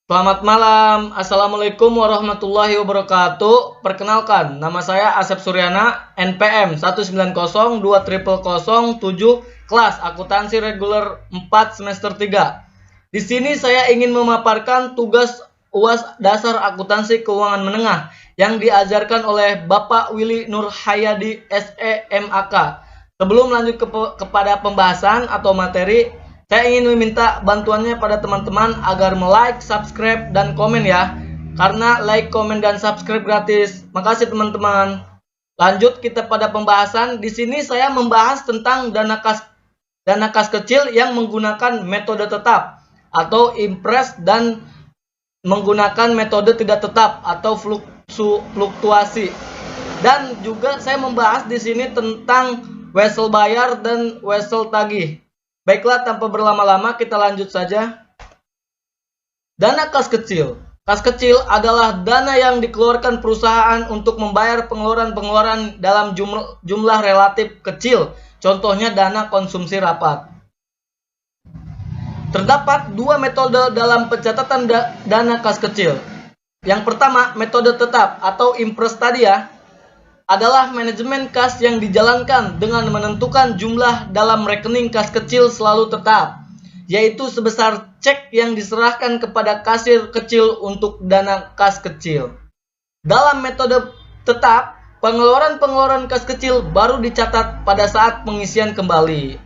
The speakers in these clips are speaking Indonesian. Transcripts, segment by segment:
Selamat malam, Assalamualaikum warahmatullahi wabarakatuh. Perkenalkan, nama saya Asep Suryana, NPM 190200007, kelas akuntansi reguler 4 semester 3. Di sini saya ingin memaparkan tugas UAS dasar akuntansi keuangan menengah yang diajarkan oleh Bapak Willy Nur Hayadi SEMAK. Sebelum lanjut kepada pembahasan atau materi, saya ingin meminta bantuannya pada teman-teman agar like, subscribe, dan komen ya. Karena like, komen, dan subscribe gratis. Makasih teman-teman. Lanjut kita pada pembahasan. Di sini saya membahas tentang dana kas kecil yang menggunakan metode tetap atau impres dan menggunakan metode tidak tetap atau fluktuasi. Dan juga saya membahas di sini tentang wesel bayar dan wesel tagih. Baiklah, tanpa berlama-lama kita lanjut saja. Dana kas kecil. Kas kecil adalah dana yang dikeluarkan perusahaan untuk membayar pengeluaran-pengeluaran dalam jumlah relatif kecil. Contohnya dana konsumsi rapat. Terdapat dua metode dalam pencatatan dana kas kecil. Yang pertama, metode tetap atau impres tadi ya, adalah manajemen kas yang dijalankan dengan menentukan jumlah dalam rekening kas kecil selalu tetap, yaitu sebesar cek yang diserahkan kepada kasir kecil untuk dana kas kecil. Dalam metode tetap, pengeluaran-pengeluaran kas kecil baru dicatat pada saat pengisian kembali.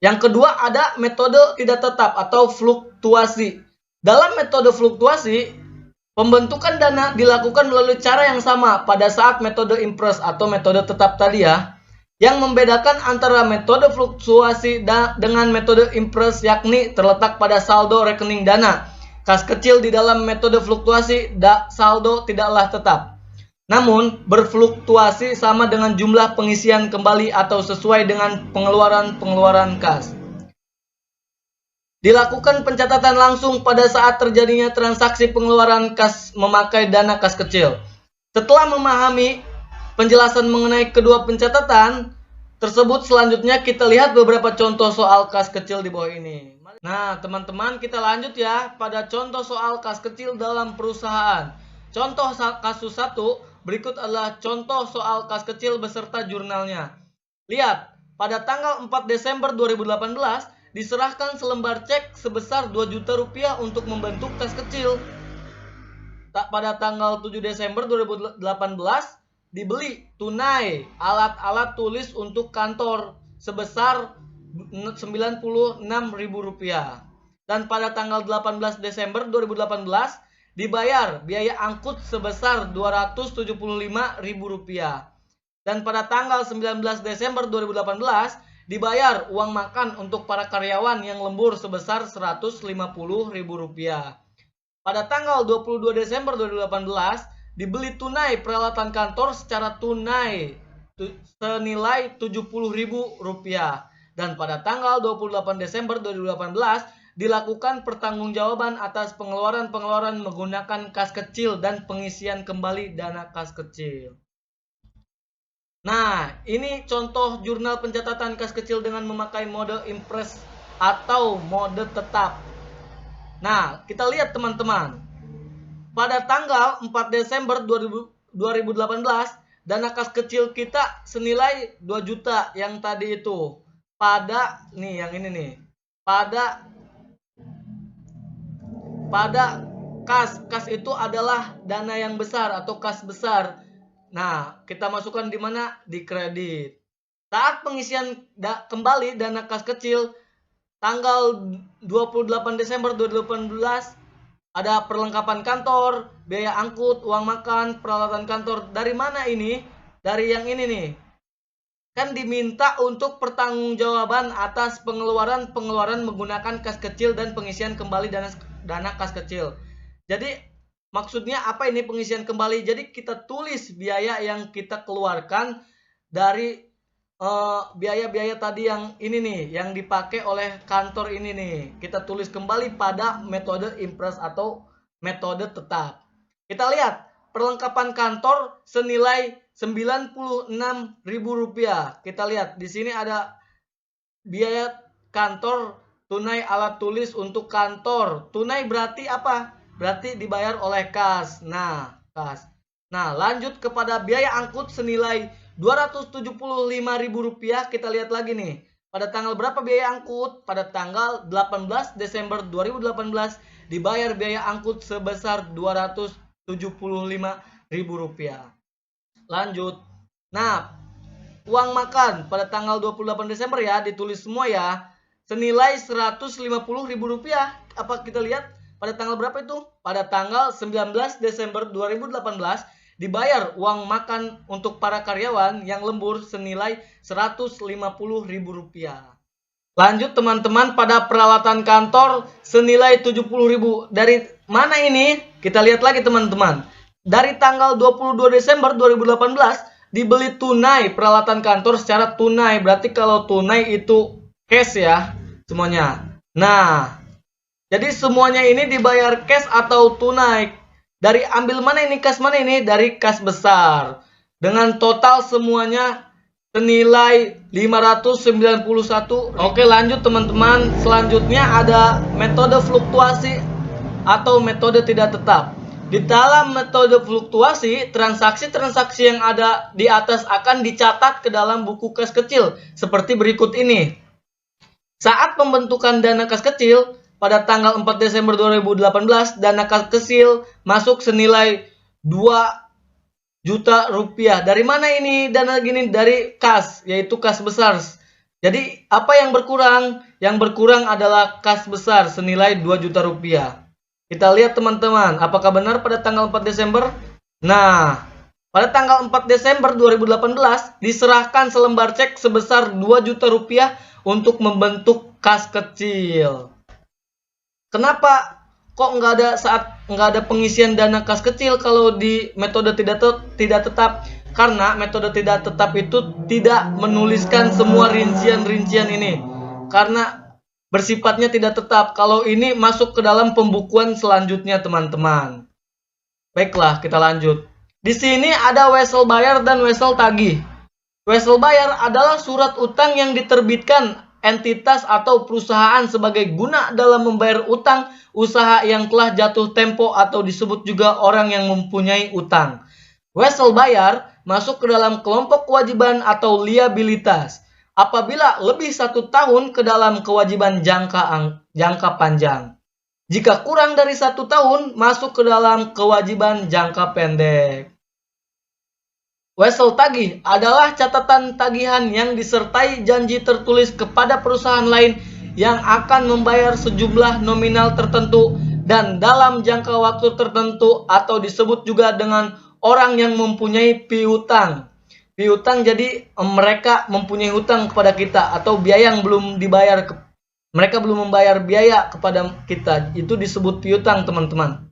Yang kedua ada metode tidak tetap atau fluktuasi. Dalam metode fluktuasi, pembentukan dana dilakukan melalui cara yang sama pada saat metode impres atau metode tetap tadi ya. Yang membedakan antara metode fluktuasi dengan metode impres yakni terletak pada saldo rekening dana kas kecil. Di dalam metode fluktuasi, saldo tidaklah tetap, namun berfluktuasi sama dengan jumlah pengisian kembali atau sesuai dengan pengeluaran kas. Dilakukan pencatatan langsung pada saat terjadinya transaksi pengeluaran kas memakai dana kas kecil. Setelah memahami penjelasan mengenai kedua pencatatan tersebut, selanjutnya kita lihat beberapa contoh soal kas kecil di bawah ini. Nah, teman-teman, kita lanjut ya pada contoh soal kas kecil dalam perusahaan. Contoh kasus 1 berikut adalah contoh soal kas kecil beserta jurnalnya. Lihat, pada tanggal 4 Desember 2018, diserahkan selembar cek sebesar 2 juta rupiah untuk membentuk kas kecil. Pada tanggal 7 Desember 2018 dibeli tunai alat-alat tulis untuk kantor sebesar Rp96.000. Dan pada tanggal 18 Desember 2018 dibayar biaya angkut sebesar Rp275.000. Dan pada tanggal 19 Desember 2018 dibayar uang makan untuk para karyawan yang lembur sebesar Rp150.000. Pada tanggal 22 Desember 2018 dibeli tunai peralatan kantor secara tunai senilai Rp70.000. Dan pada tanggal 28 Desember 2018 dilakukan pertanggungjawaban atas pengeluaran-pengeluaran menggunakan kas kecil dan pengisian kembali dana kas kecil. Nah, ini contoh jurnal pencatatan kas kecil dengan memakai mode impres atau mode tetap. Nah, kita lihat teman-teman. Pada tanggal 4 Desember 2018, dana kas kecil kita senilai 2 juta yang tadi itu. Pada nih yang ini nih. Pada kas itu adalah dana yang besar atau kas besar. Nah, kita masukkan di mana? Di kredit. Saat pengisian kembali dana kas kecil tanggal 28 Desember 2018 ada perlengkapan kantor, biaya angkut, uang makan, peralatan kantor. Dari mana ini? Dari yang ini nih. Kan diminta untuk pertanggungjawaban atas pengeluaran-pengeluaran menggunakan kas kecil dan pengisian kembali dana kas kecil. Jadi maksudnya apa ini pengisian kembali? Jadi kita tulis biaya yang kita keluarkan dari biaya-biaya tadi yang ini nih, yang dipakai oleh kantor ini nih. Kita tulis kembali pada metode impres atau metode tetap. Kita lihat perlengkapan kantor senilai Rp96.000. Kita lihat di sini ada biaya kantor tunai alat tulis untuk kantor. Tunai berarti apa? Berarti dibayar oleh kas. Nah, kas. Nah, lanjut kepada biaya angkut senilai Rp275.000. Kita lihat lagi nih. Pada tanggal berapa biaya angkut? Pada tanggal 18 Desember 2018 dibayar biaya angkut sebesar Rp275.000. Lanjut. Nah, uang makan pada tanggal 28 Desember ya, ditulis semua ya. Senilai Rp150.000. Apa kita lihat pada tanggal berapa itu? Pada tanggal 19 Desember 2018 dibayar uang makan untuk para karyawan yang lembur senilai Rp150.000. Lanjut teman-teman, pada peralatan kantor senilai Rp70.000. Dari mana ini? Kita lihat lagi teman-teman. Dari tanggal 22 Desember 2018 dibeli tunai peralatan kantor secara tunai. Berarti kalau tunai itu cash ya semuanya. Nah, jadi semuanya ini dibayar cash atau tunai. Dari ambil mana ini, kas mana ini? Dari kas besar. Dengan total semuanya senilai 591. Oke, lanjut teman-teman. Selanjutnya ada metode fluktuasi atau metode tidak tetap. Di dalam metode fluktuasi, transaksi-transaksi yang ada di atas akan dicatat ke dalam buku kas kecil seperti berikut ini. Saat pembentukan dana kas kecil pada tanggal 4 Desember 2018, dana kas kecil masuk senilai Rp2 juta. Dari mana ini dana gini? Dari kas, yaitu kas besar. Jadi apa yang berkurang? Yang berkurang adalah kas besar senilai Rp2 juta. Kita lihat teman-teman, apakah benar pada tanggal 4 Desember? Nah, pada tanggal 4 Desember 2018 diserahkan selembar cek sebesar Rp2 juta untuk membentuk kas kecil. Kenapa kok nggak ada pengisian dana kas kecil kalau di metode tidak tetap? Karena metode tidak tetap itu tidak menuliskan semua rincian-rincian ini. Karena bersifatnya tidak tetap. Kalau ini masuk ke dalam pembukuan selanjutnya teman-teman. Baiklah, kita lanjut. Di sini ada wesel bayar dan wesel tagih. Wesel bayar adalah surat utang yang diterbitkan entitas atau perusahaan sebagai guna dalam membayar utang usaha yang telah jatuh tempo atau disebut juga orang yang mempunyai utang. Wesel bayar masuk ke dalam kelompok kewajiban atau liabilitas apabila lebih 1 tahun ke dalam kewajiban jangka panjang. Jika kurang dari 1 tahun masuk ke dalam kewajiban jangka pendek. Wesel tagih adalah catatan tagihan yang disertai janji tertulis kepada perusahaan lain yang akan membayar sejumlah nominal tertentu dan dalam jangka waktu tertentu atau disebut juga dengan orang yang mempunyai piutang. Piutang jadi mereka mempunyai hutang kepada kita atau biaya yang belum dibayar. Mereka belum membayar biaya kepada kita. Itu disebut piutang teman-teman.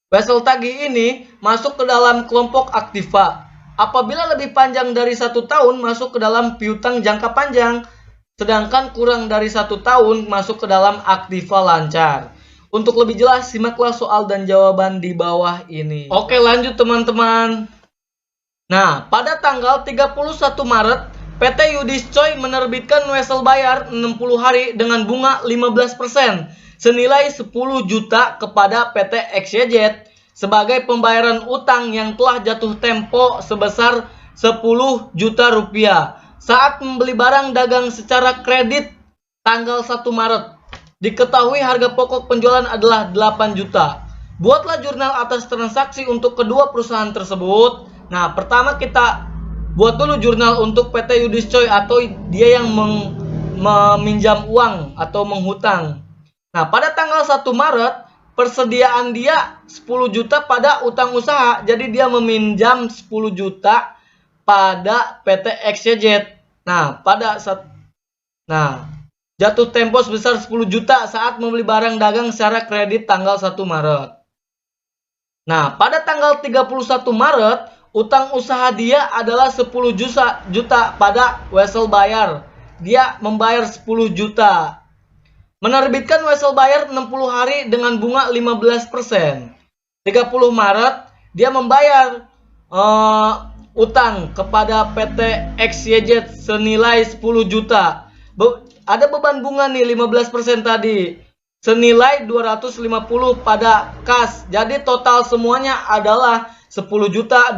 Wesel tagih ini masuk ke dalam kelompok aktiva. Apabila lebih panjang dari 1 tahun masuk ke dalam piutang jangka panjang, sedangkan kurang dari 1 tahun masuk ke dalam aktiva lancar. Untuk lebih jelas simaklah soal dan jawaban di bawah ini. Oke, lanjut teman-teman. Nah, pada tanggal 31 Maret, PT Yudhiscoy menerbitkan wesel bayar 60 hari dengan bunga 15% senilai 10 juta kepada PT XYZ sebagai pembayaran utang yang telah jatuh tempo sebesar 10 juta rupiah saat membeli barang dagang secara kredit tanggal 1 Maret. Diketahui harga pokok penjualan adalah 8 juta. Buatlah jurnal atas transaksi untuk kedua perusahaan tersebut. Nah, pertama kita buat dulu jurnal untuk PT Yudhiscoy atau dia yang meminjam uang atau menghutang. Nah, pada tanggal 1 Maret persediaan dia 10 juta pada utang usaha. Jadi dia meminjam 10 juta pada PT XYZ. Nah, jatuh tempo sebesar 10 juta saat membeli barang dagang secara kredit tanggal 1 Maret. Nah, pada tanggal 31 Maret, utang usaha dia adalah 10 juta pada wesel bayar. Dia membayar 10 juta. Menerbitkan wesel bayar 60 hari dengan bunga 15%. 30 Maret, dia membayar utang kepada PT XYZ senilai 10 juta. ada beban bunga nih 15% tadi senilai 250 pada kas. Jadi total semuanya adalah 10.250.000.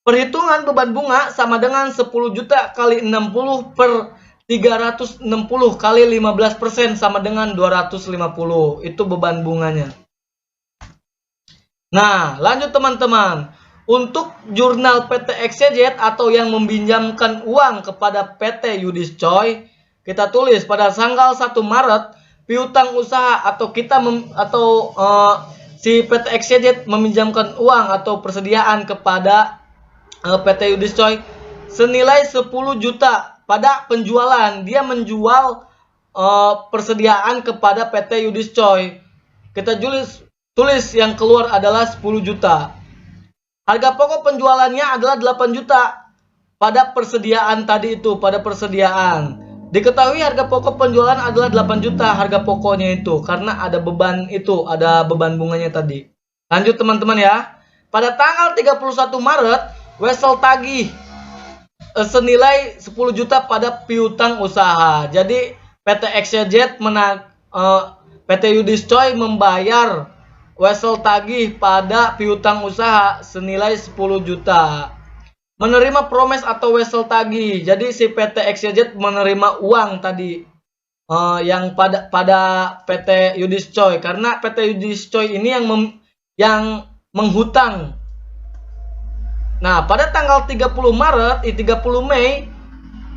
Perhitungan beban bunga sama dengan 10 juta kali 60 per 360 kali 15% sama dengan 250. Itu beban bunganya. Nah, lanjut teman-teman. Untuk jurnal PT XYZ atau yang meminjamkan uang kepada PT Yudhiscoy, kita tulis pada tanggal 1 Maret piutang usaha atau si PT XYZ meminjamkan uang atau persediaan kepada PT Yudhiscoy senilai 10 juta pada penjualan. Dia menjual persediaan kepada PT Yudhiscoy. Kita tulis yang keluar adalah 10 juta. Harga pokok penjualannya adalah 8 juta pada persediaan tadi itu, pada persediaan. Diketahui harga pokok penjualan adalah 8 juta harga pokoknya itu karena ada beban itu, ada beban bunganya tadi. Lanjut teman-teman ya. Pada tanggal 31 Maret, Wesel tagih senilai 10 juta pada piutang usaha. Jadi PT XYZ PT Yudhiscoy membayar Wesel tagih pada piutang usaha senilai 10 juta. Menerima promes atau Wesel tagih. Jadi si PT XYZ menerima uang tadi yang pada PT Yudhiscoy karena PT Yudhiscoy ini yang menghutang. Nah, pada tanggal 30 Mei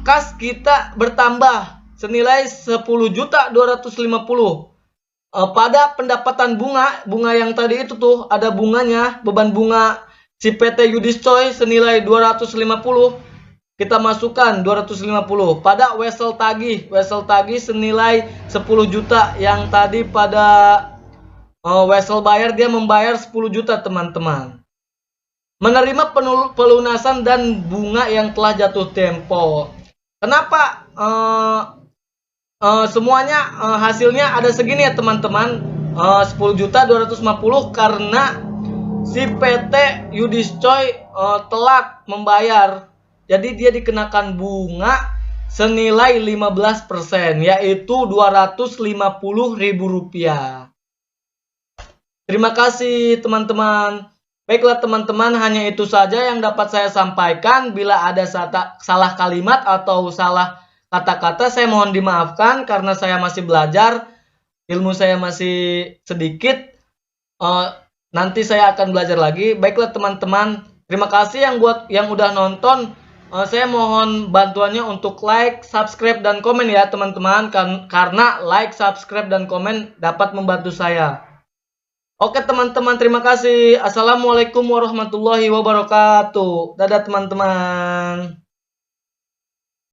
kas kita bertambah senilai 10.250. Pada pendapatan bunga yang tadi itu tuh ada bunganya, beban bunga si PT Yudhiscoy senilai 250, kita masukkan 250 pada Wesel tagih senilai 10 juta yang tadi pada Wesel bayar, dia membayar 10 juta teman-teman. Menerima pelunasan dan bunga yang telah jatuh tempo. Kenapa semuanya hasilnya ada segini ya teman-teman, 10.250 karena si PT Yudhiscoy telat membayar. Jadi dia dikenakan bunga senilai 15%, yaitu Rp250.000. Terima kasih teman-teman. Baiklah teman-teman, hanya itu saja yang dapat saya sampaikan. Bila ada salah kalimat atau salah kata-kata, saya mohon dimaafkan karena saya masih belajar, ilmu saya masih sedikit. Nanti saya akan belajar lagi. Baiklah teman-teman, terima kasih yang udah nonton. Saya mohon bantuannya untuk like, subscribe, dan komen ya teman-teman, karena like, subscribe, dan komen dapat membantu saya. Oke teman-teman, terima kasih. Assalamualaikum warahmatullahi wabarakatuh. Dadah teman-teman.